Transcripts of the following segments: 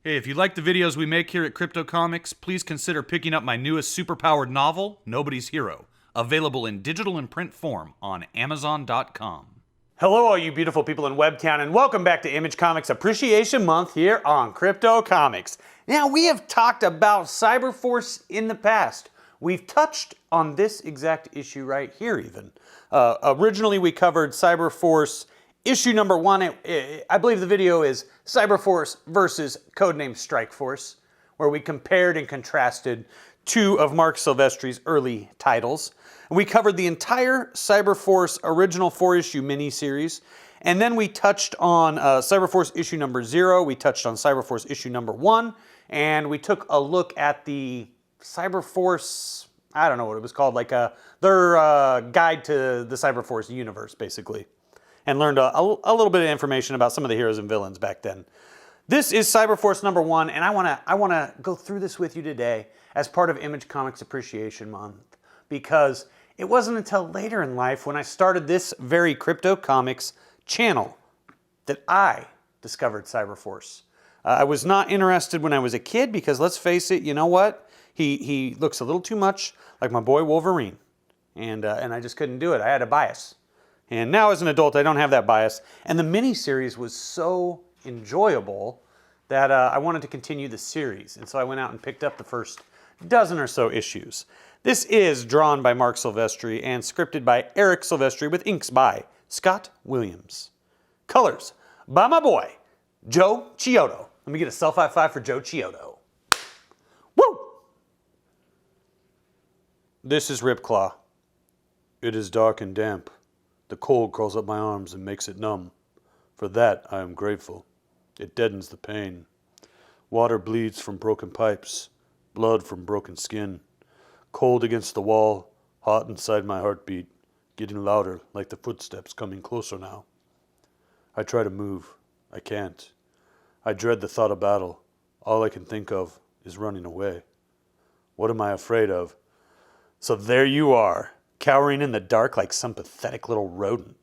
Hey, if you like the videos we make here at Crypto Comics, please consider picking up my newest superpowered novel, Nobody's Hero, available in digital and print form on Amazon.com. Hello, all you beautiful people in Webtown, and welcome back to Image Comics Appreciation Month here on Crypto Comics. Now, we have talked about Cyberforce in the past. We've touched on this exact issue right here, even. Originally, we covered Cyberforce issue number 1. I believe the video is Cyberforce versus Codename Strikeforce, where we compared and contrasted two of Mark Silvestri's early titles. And we covered the entire Cyberforce original 4-issue miniseries. And then we touched on Cyberforce issue number 0. We touched on Cyberforce issue number 1. And we took a look at the Cyberforce, I don't know what it was called, like their guide to the Cyberforce universe, basically. And learned a little bit of information about some of the heroes and villains back then. This is Cyberforce number 1, and I wanna go through this with you today as part of Image Comics Appreciation Month, because it wasn't until later in life when I started this very Crypto Comics channel that I discovered Cyberforce. I was not interested when I was a kid because, let's face it, you know what? He looks a little too much like my boy Wolverine, and I just couldn't do it. I had a bias. And now as an adult, I don't have that bias. And the miniseries was so enjoyable that I wanted to continue the series. And so I went out and picked up the first dozen or so issues. This is drawn by Mark Silvestri and scripted by Eric Silvestri with inks by Scott Williams. Colors by my boy, Joe Chiodo. Let me get a self-high five for Joe Chiodo. Woo! This is Ripclaw. It is dark and damp. The cold crawls up my arms and makes it numb. For that I am grateful. It deadens the pain. Water bleeds from broken pipes, blood from broken skin. Cold against the wall, hot inside my heartbeat, getting louder like the footsteps coming closer now. I try to move. I can't. I dread the thought of battle. All I can think of is running away. What am I afraid of? So there you are, cowering in the dark like some pathetic little rodent.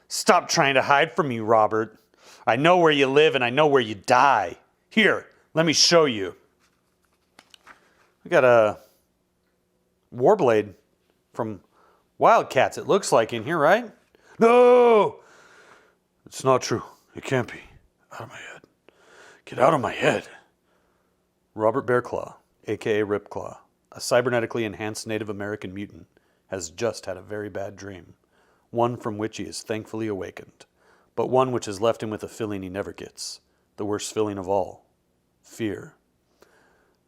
Stop trying to hide from me, Robert. I know where you live and I know where you die. Here, let me show you. We got a Warblade from Wildcats, it looks like, in here, right? No! It's not true. It can't be. Out of my head. Get out of my head. Robert Bearclaw, a.k.a. Ripclaw, a cybernetically enhanced Native American mutant, has just had a very bad dream, one from which he is thankfully awakened, but one which has left him with a feeling he never gets, the worst feeling of all, fear.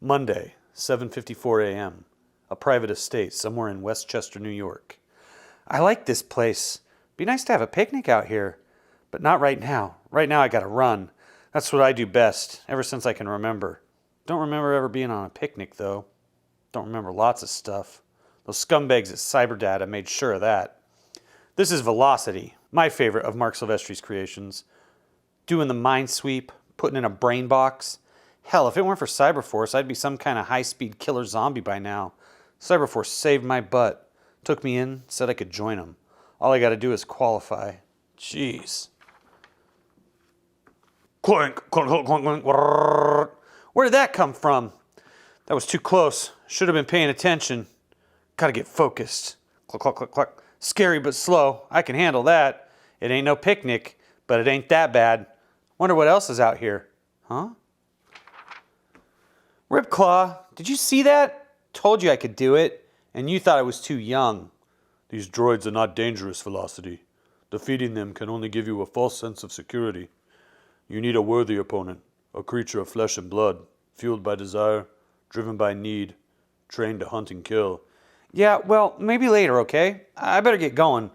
Monday, 7:54 a.m., a private estate somewhere in Westchester, New York. I like this place. Be nice to have a picnic out here, but not right now. Right now I gotta run. That's what I do best, ever since I can remember. Don't remember ever being on a picnic, though. Don't remember lots of stuff. Those scumbags at Cyberdata made sure of that. This is Velocity, my favorite of Mark Silvestri's creations. Doing the mind sweep, putting in a brain box. Hell, if it weren't for Cyberforce, I'd be some kind of high-speed killer zombie by now. Cyberforce saved my butt. Took me in, said I could join him. All I gotta do is qualify. Jeez. Clink, clink, clink, clink, clink. Where did that come from? That was too close. Should have been paying attention. Gotta get focused. Cluck, cluck, cluck, cluck. Scary but slow. I can handle that. It ain't no picnic, but it ain't that bad. Wonder what else is out here. Huh? Ripclaw, did you see that? Told you I could do it, and you thought I was too young. These droids are not dangerous, Velocity. Defeating them can only give you a false sense of security. You need a worthy opponent, a creature of flesh and blood, fueled by desire, driven by need, trained to hunt and kill. Yeah, well, maybe later, okay? I better get going.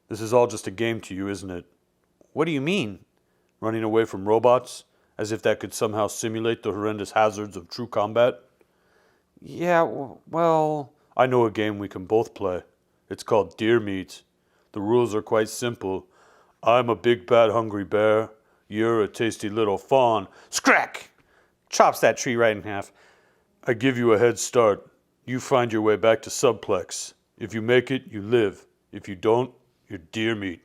This is all just a game to you, isn't it? What do you mean? Running away from robots, as if that could somehow simulate the horrendous hazards of true combat? Yeah, well... I know a game we can both play. It's called Deer Meat. The rules are quite simple. I'm a big bad hungry bear. You're a tasty little fawn. Scrack! Chops that tree right in half. I give you a head start. You find your way back to Subplex. If you make it, you live. If you don't, you're deer meat.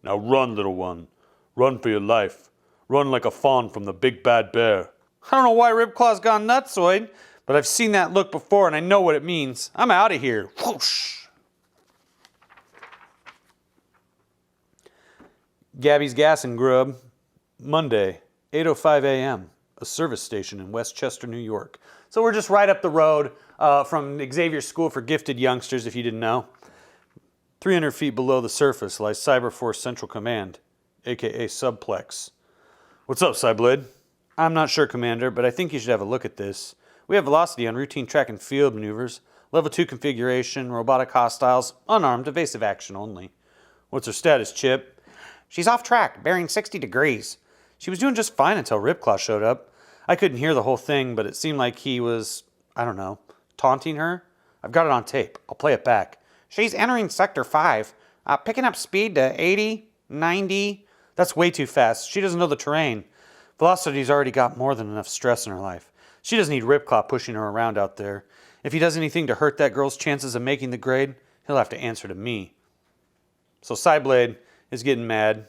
Now run, little one. Run for your life. Run like a fawn from the big bad bear. I don't know why Ripclaw's gone nutsoid, but I've seen that look before and I know what it means. I'm out of here. Whoosh. Gabby's Gas and Grub, Monday, 8:05 a.m., a service station in Westchester, New York. So we're just right up the road from Xavier's School for Gifted Youngsters, if you didn't know. 300 feet below the surface lies Cyberforce Central Command, aka Subplex. What's up, Cyblade? I'm not sure, Commander, but I think you should have a look at this. We have velocity on routine track and field maneuvers, level 2 configuration, robotic hostiles, unarmed, evasive action only. What's her status, Chip? She's off track, bearing 60 degrees. She was doing just fine until Ripclaw showed up. I couldn't hear the whole thing, but it seemed like he was, I don't know, taunting her. I've got it on tape. I'll play it back. She's entering Sector 5, picking up speed to 80, 90. That's way too fast. She doesn't know the terrain. Velocity's already got more than enough stress in her life. She doesn't need Ripclaw pushing her around out there. If he does anything to hurt that girl's chances of making the grade, he'll have to answer to me. So Cyblade is getting mad.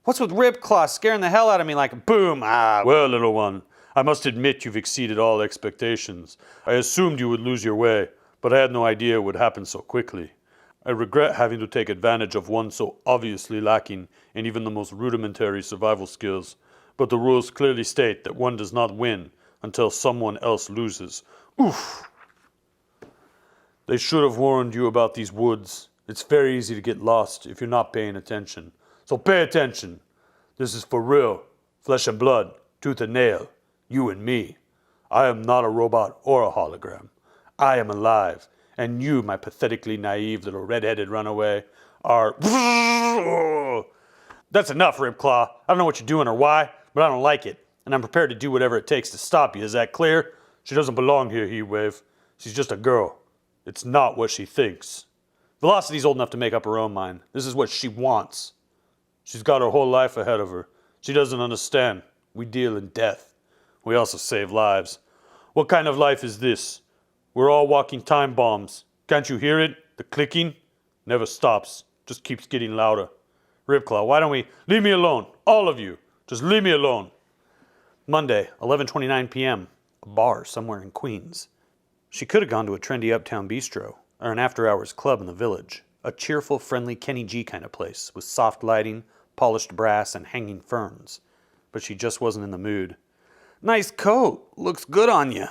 What's with Ripclaw scaring the hell out of me like boom? Well, little one, I must admit you've exceeded all expectations. I assumed you would lose your way, but I had no idea it would happen so quickly. I regret having to take advantage of one so obviously lacking in even the most rudimentary survival skills, but the rules clearly state that one does not win until someone else loses. Oof! They should have warned you about these woods. It's very easy to get lost if you're not paying attention. So pay attention. This is for real. Flesh and blood, tooth and nail. You and me. I am not a robot or a hologram. I am alive. And you, my pathetically naive little red-headed runaway, are... That's enough, Ripclaw. I don't know what you're doing or why, but I don't like it. And I'm prepared to do whatever it takes to stop you. Is that clear? She doesn't belong here, Heatwave. She's just a girl. It's not what she thinks. Velocity's old enough to make up her own mind. This is what she wants. She's got her whole life ahead of her. She doesn't understand. We deal in death. We also save lives. What kind of life is this? We're all walking time bombs. Can't you hear it? The clicking? Never stops. Just keeps getting louder. Ripclaw, why don't we... Leave me alone. All of you. Just leave me alone. Monday, 11:29 p.m. A bar somewhere in Queens. She could have gone to a trendy uptown bistro, or an after-hours club in the village. A cheerful, friendly Kenny G kind of place, with soft lighting, polished brass, and hanging ferns. But she just wasn't in the mood. Nice coat. Looks good on you.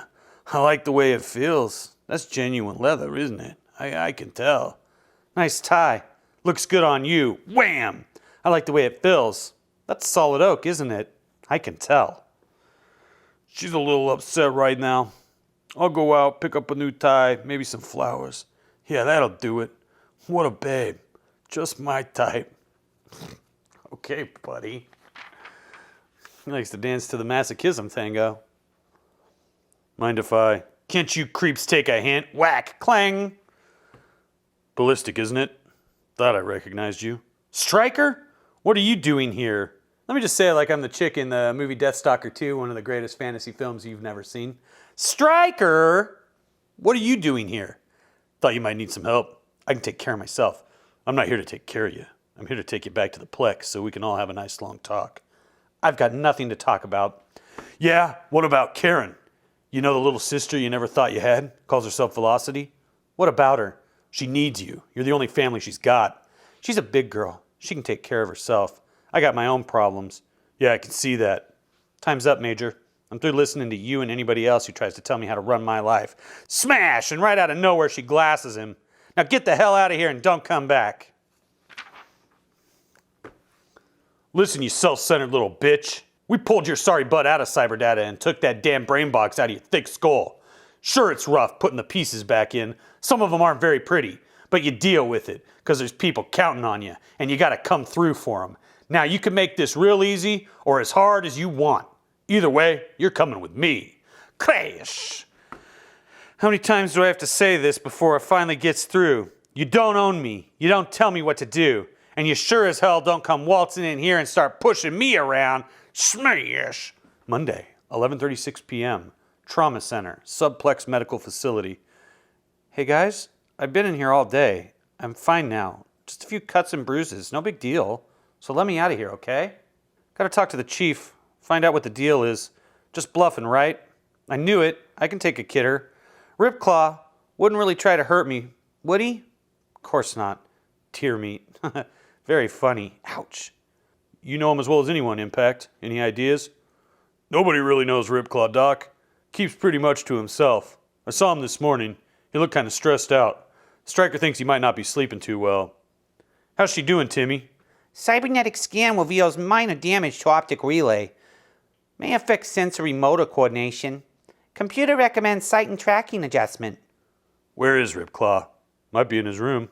I like the way it feels. That's genuine leather, isn't it? I can tell. Nice tie. Looks good on you. Wham! I like the way it feels. That's solid oak, isn't it? I can tell. She's a little upset right now. I'll go out, pick up a new tie, maybe some flowers. Yeah, that'll do it. What a babe. Just my type. Okay, buddy. He likes to dance to the masochism tango. Mind if I... Can't you creeps take a hint? Whack! Clang! Ballistic, isn't it? Thought I recognized you. Stryker? What are you doing here? Let me just say it like I'm the chick in the movie Deathstalker 2, one of the greatest fantasy films you've never seen. Stryker! What are you doing here? Thought you might need some help. I can take care of myself. I'm not here to take care of you. I'm here to take you back to the Plex so we can all have a nice long talk. I've got nothing to talk about. Yeah? What about Karen? You know the little sister you never thought you had? Calls herself Velocity? What about her? She needs you. You're the only family she's got. She's a big girl. She can take care of herself. I got my own problems. Yeah, I can see that. Time's up, Major. I'm through listening to you and anybody else who tries to tell me how to run my life. Smash! And right out of nowhere she glasses him. Now get the hell out of here and don't come back. Listen, you self-centered little bitch. We pulled your sorry butt out of Cyberdata and took that damn brain box out of your thick skull. Sure, it's rough putting the pieces back in. Some of them aren't very pretty, but you deal with it because there's people counting on you and you got to come through for them. Now, you can make this real easy or as hard as you want. Either way, you're coming with me. Crash! How many times do I have to say this before it finally gets through? You don't own me. You don't tell me what to do. And you sure as hell don't come waltzing in here and start pushing me around. Smash! Monday, 11:36 p.m. Trauma Center, Subplex Medical Facility. Hey guys, I've been in here all day. I'm fine now. Just a few cuts and bruises. No big deal. So let me out of here, okay? Gotta talk to the chief. Find out what the deal is. Just bluffing, right? I knew it. I can take a kidder. Ripclaw wouldn't really try to hurt me, would he? Of course not. Tear meat. Very funny. Ouch. You know him as well as anyone, Impact. Any ideas? Nobody really knows Ripclaw, Doc. Keeps pretty much to himself. I saw him this morning. He looked kind of stressed out. Stryker thinks he might not be sleeping too well. How's she doing, Timmy? Cybernetic scan reveals minor damage to optic relay. May affect sensory motor coordination. Computer recommends sight and tracking adjustment. Where is Ripclaw? Might be in his room.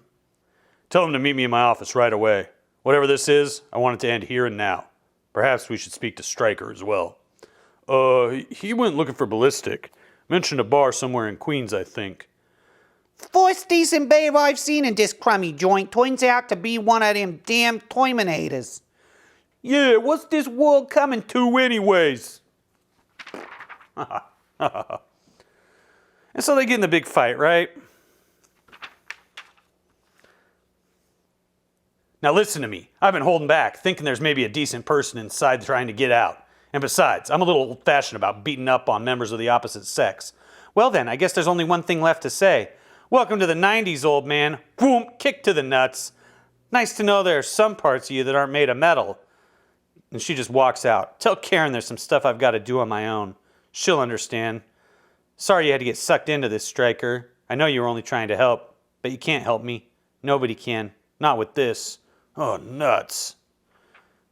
Tell him to meet me in my office right away. Whatever this is, I want it to end here and now. Perhaps we should speak to Stryker as well. He went looking for Ballistic. Mentioned a bar somewhere in Queens, I think. First decent babe I've seen in this crummy joint turns out to be one of them damn Terminators. Yeah, what's this world coming to anyways? And so they get in the big fight, right? Now listen to me. I've been holding back, thinking there's maybe a decent person inside trying to get out. And besides, I'm a little old-fashioned about beating up on members of the opposite sex. Well then, I guess there's only one thing left to say. Welcome to the 90s, old man. Boom, kick to the nuts. Nice to know there are some parts of you that aren't made of metal. And she just walks out. Tell Karen there's some stuff I've got to do on my own. She'll understand. Sorry you had to get sucked into this, Stryker. I know you were only trying to help, but you can't help me. Nobody can. Not with this. Oh, nuts.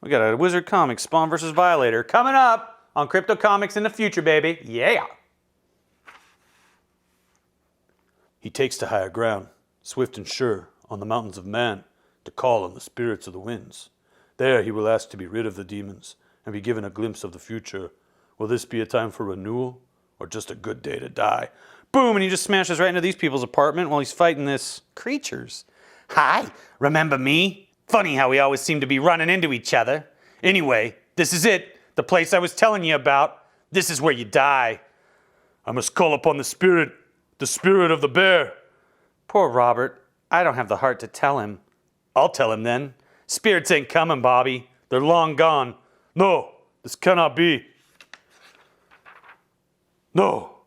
We got a Wizard Comics Spawn vs. Violator coming up on Crypto Comics in the future, baby. Yeah! He takes to higher ground, swift and sure, on the mountains of man, to call on the spirits of the winds. There he will ask to be rid of the demons, and be given a glimpse of the future. Will this be a time for renewal, or just a good day to die? Boom, and he just smashes right into these people's apartment while he's fighting this creatures. Hi, remember me? Funny how we always seem to be running into each other. Anyway, this is it. The place I was telling you about. This is where you die. I must call upon the spirit of the bear. Poor Robert. I don't have the heart to tell him. I'll tell him then. Spirits ain't coming, Bobby. They're long gone. No, this cannot be. No,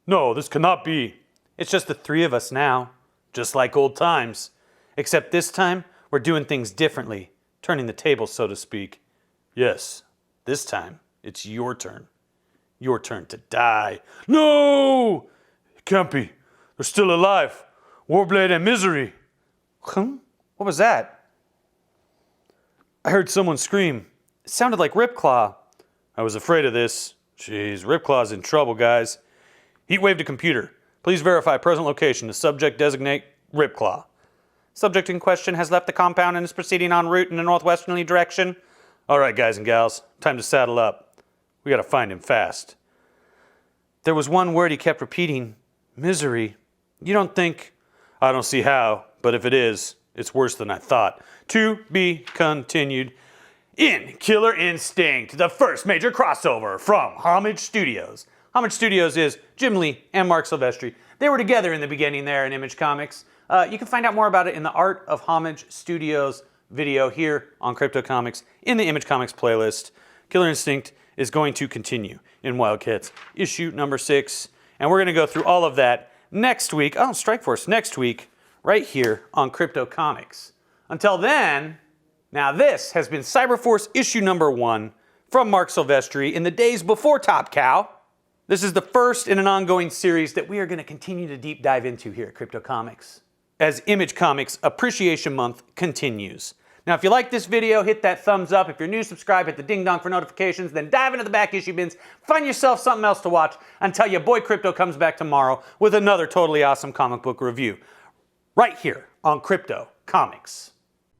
this cannot be. It's just the three of us now. Just like old times. Except this time, we're doing things differently. Turning the tables, so to speak. Yes, this time, it's your turn. Your turn to die. No! It can't be. They're still alive. Warblade and Misery. What was that? I heard someone scream. It sounded like Ripclaw. I was afraid of this. Jeez, Ripclaw's in trouble, guys. Heatwave to computer. Please verify present location. The subject designate Ripclaw. Subject in question has left the compound and is proceeding en route in a northwesterly direction. All right, guys and gals. Time to saddle up. We gotta find him fast. There was one word he kept repeating. Misery. You don't think... I don't see how, but if it is, it's worse than I thought. To be continued. In Killer Instinct, the first major crossover from Homage Studios. Homage Studios is Jim Lee and Mark Silvestri. They were together in the beginning there in Image Comics. You can find out more about it in the Art of Homage Studios video here on Crypto Comics in the Image Comics playlist. Killer Instinct is going to continue in Wildcats issue number 6. And we're going to go through all of that next week. Oh, Strikeforce next week right here on Crypto Comics. Until then, now this has been Cyberforce issue number 1 from Mark Silvestri in the days before Top Cow. This is the first in an ongoing series that we are going to continue to deep dive into here at Crypto Comics as Image Comics Appreciation Month continues. Now, if you like this video, hit that thumbs up. If you're new, subscribe, hit the ding dong for notifications, then dive into the back issue bins, find yourself something else to watch until your boy Crypto comes back tomorrow with another totally awesome comic book review. Right here on Crypto Comics.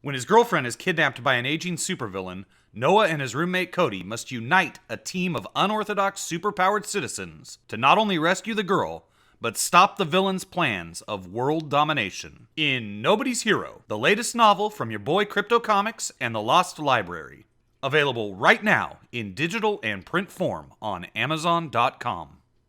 When his girlfriend is kidnapped by an aging supervillain, Noah and his roommate Cody must unite a team of unorthodox superpowered citizens to not only rescue the girl, but stop the villain's plans of world domination. In Nobody's Hero, the latest novel from your boy Crypto Comics and the Lost Library. Available right now in digital and print form on Amazon.com.